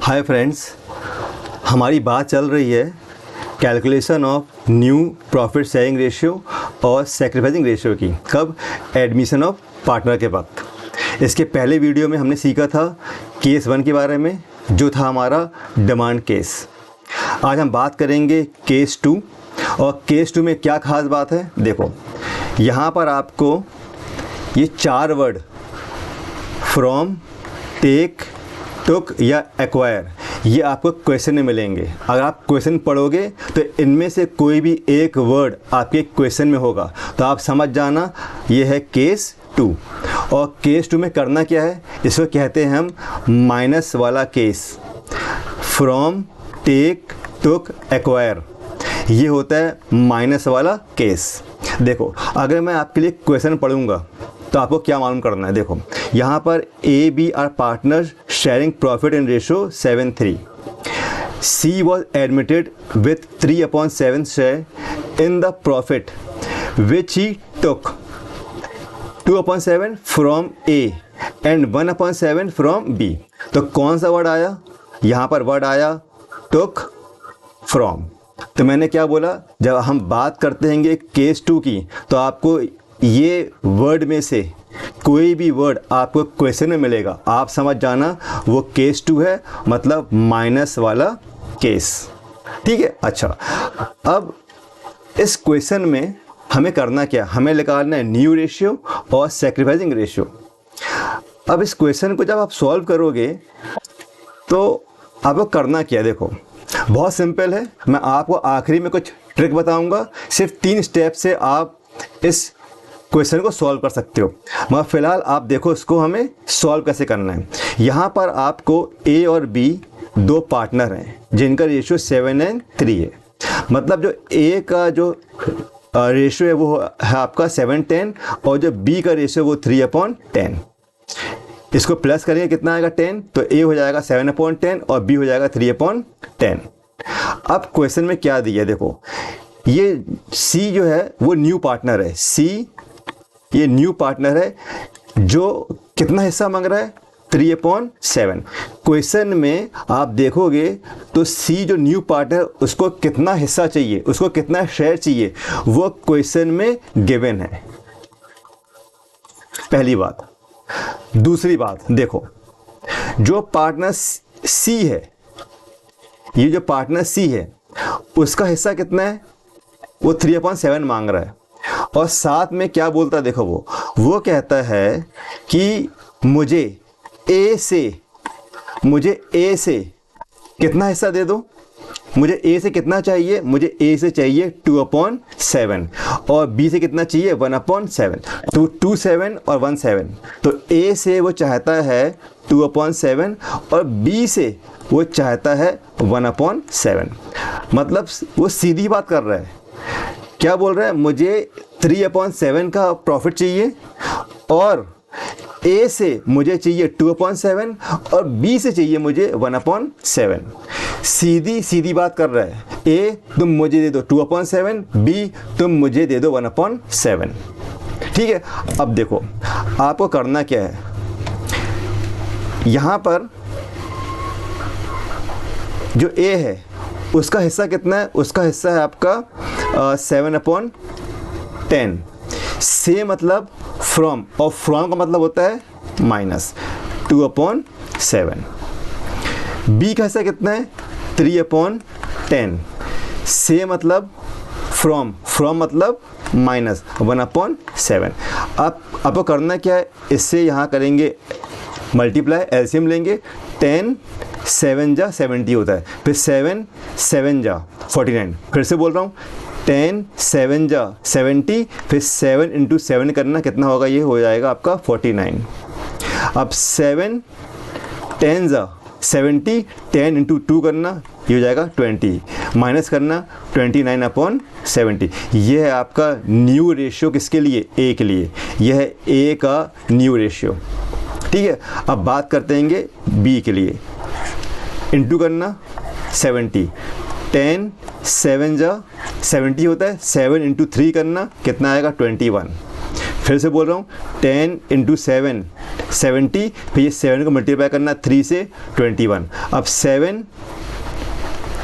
Hi friends, हमारी बात चल रही है calculation of new profit sharing ratio और सैक्रिफाइसिंग रेशियो की। कब? एडमिशन ऑफ पार्टनर के वक्त। इसके पहले वीडियो में हमने सीखा था केस 1 के बारे में, जो था हमारा डिमांड केस। आज हम बात करेंगे केस 2। और केस 2 में क्या खास बात है, देखो यहाँ पर आपको ये 4 वर्ड फ्रॉम, टेक, टुक या एक्वायर, ये आपको क्वेश्चन में मिलेंगे। अगर आप क्वेश्चन पढ़ोगे तो इनमें से कोई भी एक वर्ड आपके क्वेश्चन में होगा, तो आप समझ जाना ये है केस 2। और केस 2 में करना क्या है, इसको कहते हैं हम माइनस वाला case. From, take, took, acquire, ये होता है माइनस वाला केस। देखो अगर मैं आपके लिए क्वेश्चन पढ़ूंगा तो आपको क्या मालूम करना है। देखो यहाँ पर A B are partners sharing profit in ratio 7:3। C was admitted with 3/7 share in the profit which he took 2/7 from A and 1/7 from B. तो कौन सा वर्ड आया, यहाँ पर वर्ड आया टुक, फ्रॉम। तो मैंने क्या बोला, जब हम बात करते हैं केस 2 की, तो आपको ये वर्ड में से कोई भी वर्ड आपको क्वेश्चन में मिलेगा, आप समझ जाना वो केस 2 है, मतलब माइनस वाला केस। ठीक है। अच्छा, अब इस क्वेश्चन में हमें करना क्या, हमें निकालना है न्यू रेशियो और सैक्रिफाइसिंग रेशियो। अब इस क्वेश्चन को जब आप सॉल्व करोगे तो आपको करना क्या, देखो बहुत सिंपल है। मैं आपको आखिरी में कुछ ट्रिक बताऊंगा, सिर्फ 3 स्टेप से आप इस क्वेश्चन को सॉल्व कर सकते हो। मगर फिलहाल आप देखो इसको हमें सॉल्व कैसे करना है। यहाँ पर आपको ए और बी 2 पार्टनर हैं जिनका रेशियो 7:3 है। मतलब जो ए का जो रेशियो है वो है आपका 7:10 और जो बी का रेशियो वो 3/10। इसको प्लस करेंगे कितना आएगा 10, तो ए हो जाएगा 7/10 और बी हो जाएगा 3/10। अब क्वेश्चन में क्या दिया है, देखो ये सी जो है वो न्यू पार्टनर है। सी ये न्यू पार्टनर है जो कितना हिस्सा मांग रहा है, 3/7। क्वेश्चन में आप देखोगे तो सी जो न्यू पार्टनर, उसको कितना हिस्सा चाहिए, उसको कितना शेयर चाहिए, वो क्वेश्चन में गिवन है। पहली बात। दूसरी बात, देखो जो पार्टनर सी है, ये जो पार्टनर सी है उसका हिस्सा कितना है, वो 3/7 मांग रहा है। और साथ में क्या बोलता है, देखो वो कहता है कि मुझे ए से कितना हिस्सा दे दो। मुझे ए से कितना चाहिए, मुझे ए से चाहिए 2/7 और बी से कितना चाहिए 1/7। तो 2/7 और 1/7, तो ए से वो चाहता है 2/7 और बी से वो चाहता है 1/7। मतलब वो सीधी बात कर रहा है। क्या बोल रहा है, मुझे 3/7 का प्रॉफिट चाहिए और ए से मुझे चाहिए 2/7 और बी से चाहिए मुझे 1/7। सीधी बात कर रहा है। ए तुम मुझे दे दो 2/7, बी तुम मुझे दे दो 1/7। ठीक है। अब देखो आपको करना क्या है, यहाँ पर जो ए है उसका हिस्सा कितना है, उसका हिस्सा है आपका 7/10। से मतलब फ्रॉम, और फ्रॉम का मतलब होता है माइनस 2/7। बी का हिस्सा कितना है 3/10। से मतलब फ्रॉम मतलब माइनस 1/7। अब आपको करना क्या है, इससे यहाँ करेंगे मल्टीप्लाई, एलसीएम लेंगे। 10 7 जा 70 होता है, फिर 7 7 जा 49। फिर से बोल रहा हूँ, 10 7 जा 70, फिर 7 × 7 करना, कितना होगा, ये हो जाएगा आपका 49। अब 7 10 जा 70, 10 × 2 करना, ये हो जाएगा 20, माइनस करना 29/70। ये है आपका न्यू रेशियो, किसके लिए, ए के लिए। यह है ए का न्यू रेशियो। ठीक है। अब बात करते हैं बी के लिए। इंटू करना 70, 10 7 जा 70 होता है, 7 × 3 करना, कितना आएगा 21। फिर से बोल रहा हूँ, 10 × 7 70, फिर ये 7 को मल्टीप्लाई करना 3 से 21। अब 7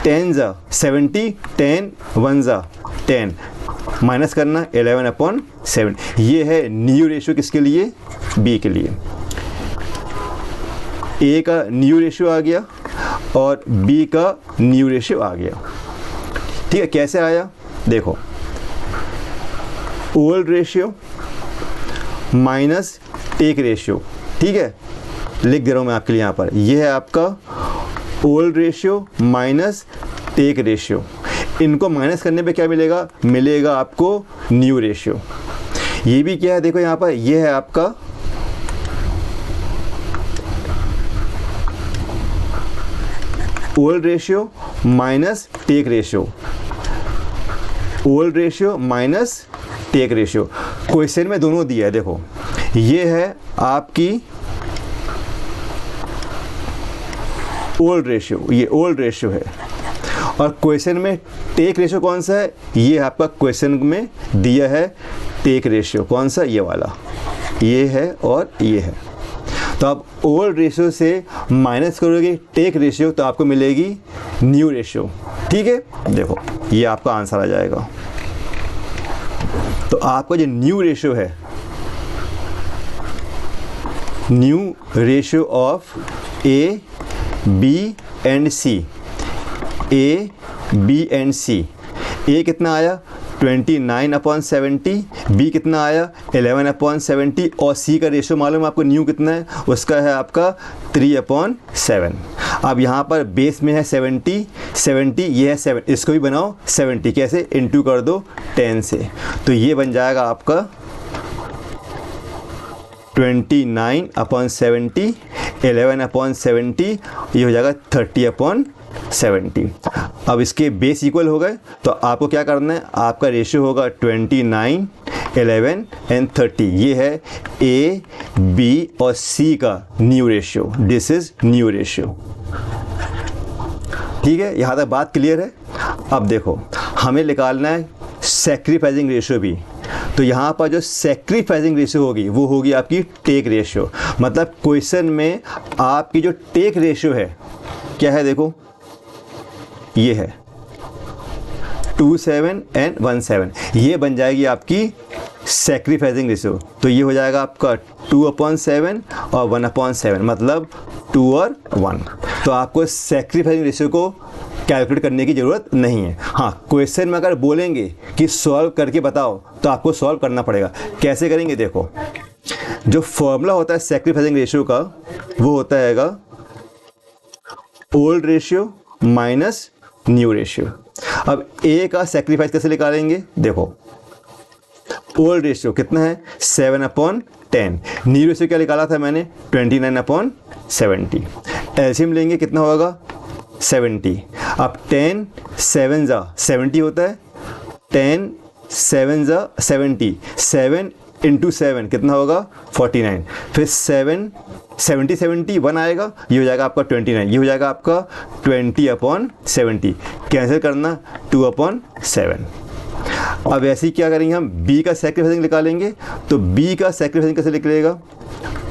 10 जा 70, 10 1 जा 10, माइनस करना 11/7। ये है न्यू रेशियो किसके लिए? बी के लिए। ए का न्यू रेशियो आ गया और बी का न्यू रेशियो आ गया। ठीक है, कैसे आया देखो, old ratio minus take ratio. ठीक है, लिख दे रहा हूँ मैं आपके लिए यहाँ पर, यह है आपका old ratio minus take ratio. इनको माइनस करने पे क्या मिलेगा? मिलेगा आपको न्यू रेशियो। ये भी क्या है देखो यहाँ पर, यह है आपका old ratio minus take ratio, old ratio minus take ratio. Question में दोनों दिया है देखो, ये है आपकी ओल्ड रेशियो, ये ओल्ड रेशियो है, और क्वेश्चन में टेक रेशियो कौन सा है? ये आपका क्वेश्चन में दिया है टेक रेशियो, कौन सा? ये वाला, ये है और ये है। तो आप ओल्ड रेशियो से माइनस करोगे टेक रेशियो तो आपको मिलेगी न्यू रेशियो। ठीक है, देखो ये आपका आंसर आ जाएगा। तो आपका जो न्यू रेशियो है, new ratio of A B and C, A B and C, A कितना आया 29/70, बी कितना आया 11/70, और सी का रेशियो मालूम आपको न्यू कितना है? उसका है आपका 3/7। अब यहाँ पर बेस में है 70, ये है 7, इसको भी बनाओ 70, कैसे? इंटू कर दो 10 से, तो ये बन जाएगा आपका 29/70, 11/70, ये हो जाएगा 30/70। अब इसके बेस इक्वल हो गए, तो आपको क्या करना है? आपका रेशियो होगा 29, 11 एंड 30। ये है ए बी और सी का new ratio, this is new ratio. ठीक है, यहाँ तक बात क्लियर है। अब देखो हमें निकालना है सैक्रिफाइसिंग रेशियो भी, तो यहाँ पर जो सैक्रिफाइसिंग रेशियो होगी वो होगी आपकी टेक रेशियो। मतलब क्वेश्चन में आपकी जो टेक रेशियो है क्या है? देखो ये है 27 एंड 17, ये बन जाएगी आपकी सैक्रिफाइसिंग रेशियो। तो ये हो जाएगा आपका 2/7 और 1/7, मतलब 2 और 1। तो आपको सैक्रिफाइसिंग रेशियो को कैलकुलेट करने की ज़रूरत नहीं है। हाँ, क्वेश्चन में अगर बोलेंगे कि सॉल्व करके बताओ तो आपको सॉल्व करना पड़ेगा। कैसे करेंगे? देखो, जो फॉर्मूला होता है सैक्रिफाइसिंग रेशियो का वो होता हैगा old ratio minus new ratio. अब ए का सैक्रिफाइस कैसे निकालेंगे? देखो ओल्ड रेशियो कितना है 7/10, न्यू रेशियो क्या निकाला था मैंने 29/70। एलसीएम लेंगे कितना होगा 70। अब 10 7 जा 70 होता है, 10 7 जा 70, 7 इंटू 7 कितना होगा 49, फिर 7 70 70 1 आएगा, ये हो जाएगा आपका 29, ये हो जाएगा आपका 20/70। कैंसिल करना 2/7। अब ऐसे ही क्या करेंगे हम? बी का सैक्रिफाइसिंग निकालेंगे। तो बी का सैक्रिफाइसिंग कैसे निकलेगा?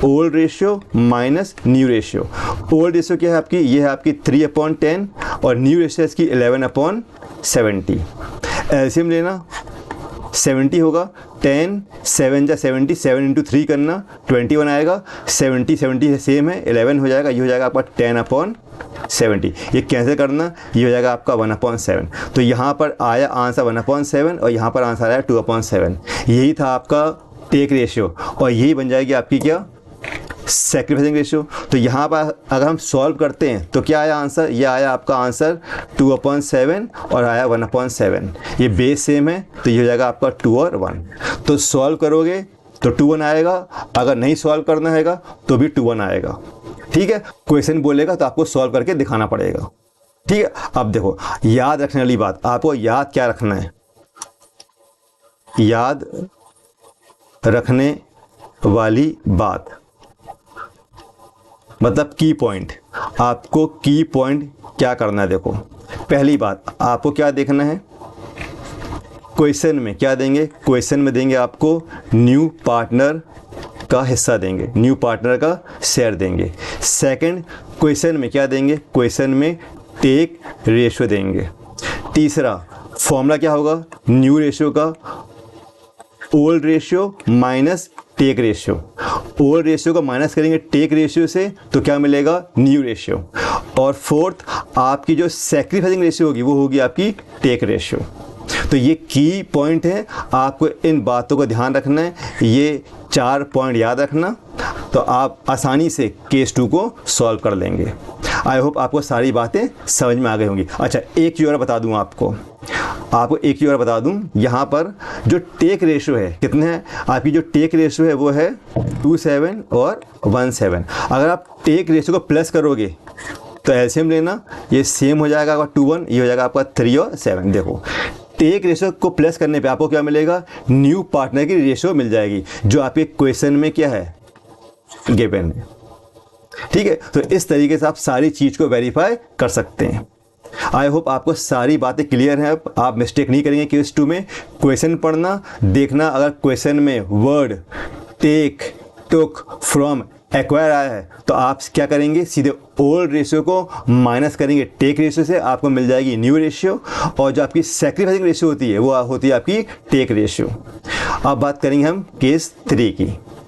Old ratio minus new ratio. Old ratio क्या है आपकी? ये है आपकी 3/10 और न्यू रेशियो इसकी 11/70। एलसीएम लेना 70 होगा, 10 7 जा 70, 7 इंटू 3 करना 21 आएगा, 70 70 सेम है 11 हो जाएगा, ये हो जाएगा आपका 10/70। ये कैंसिल करना, ये हो जाएगा आपका 1/7। तो यहाँ पर आया आंसर 1/7 और यहाँ पर आंसर आया 2/7। यही था आपका टेक रेशियो और यही बन जाएगी आपकी क्या सैक्रिफाइसिंग रेशियो। तो यहाँ पर अगर हम सॉल्व करते हैं तो क्या आया आंसर? ये आया आपका आंसर 2/7 और आया 1/7। ये बेस सेम है तो ये हो जाएगा आपका 2 और 1। तो सॉल्व करोगे तो 2 1 आएगा, अगर नहीं सॉल्व करना हैगा तो भी 2 1 आएगा। ठीक है, क्वेश्चन बोलेगा तो आपको सॉल्व करके दिखाना पड़ेगा। ठीक है, अब देखो याद रखने वाली बात, आपको याद क्या रखना है? याद रखने वाली बात मतलब की पॉइंट। आपको की पॉइंट क्या करना है? देखो पहली बात आपको क्या देखना है? क्वेश्चन में क्या देंगे? क्वेश्चन में देंगे आपको न्यू पार्टनर का हिस्सा देंगे, न्यू पार्टनर का शेयर देंगे। सेकंड, क्वेश्चन में क्या देंगे, क्वेश्चन में टेक रेशियो देंगे। तीसरा फॉर्मूला क्या होगा, न्यू रेशियो का old ratio minus take ratio. Old ratio को माइनस करेंगे टेक रेशियो से तो क्या मिलेगा, न्यू रेशियो। और फोर्थ, आपकी जो सैक्रिफाइसिंग रेशियो होगी वो होगी आपकी टेक रेशियो। तो ये की पॉइंट है, आपको इन बातों का ध्यान रखना है, ये 4 पॉइंट याद रखना, तो आप आसानी से केस 2 को सॉल्व कर लेंगे। आई होप आपको सारी बातें समझ में आ गई होंगी। अच्छा, एक चीज़ और बता दूं आपको एक चीज़ और बता दूं, यहाँ पर जो टेक रेशियो है कितने हैं, आपकी जो टेक रेशियो है वो है 27 और 17। अगर आप टेक रेशियो को प्लस करोगे तो एलसीएम लेना, ये सेम हो जाएगा आपका 21, ये हो जाएगा आपका 3 और 7। देखो टेक रेशियो को प्लस करने पे आपको क्या मिलेगा, न्यू पार्टनर की रेशियो मिल जाएगी जो आपके क्वेश्चन में क्या है, गिवन है। ठीक है, तो इस तरीके से आप सारी चीज़ को वेरीफाई कर सकते हैं। आई होप आपको सारी बातें क्लियर हैं। अब आप मिस्टेक नहीं करेंगे केस 2 में। क्वेश्चन पढ़ना, देखना, अगर क्वेश्चन में word take, took, from, acquire आया है तो आप क्या करेंगे, सीधे ओल्ड रेशियो को माइनस करेंगे टेक रेशियो से, आपको मिल जाएगी न्यू रेशियो। और जो आपकी सैक्रिफाइसिंग रेशियो होती है वो होती है आपकी टेक रेशियो। अब बात करेंगे हम केस 3 की।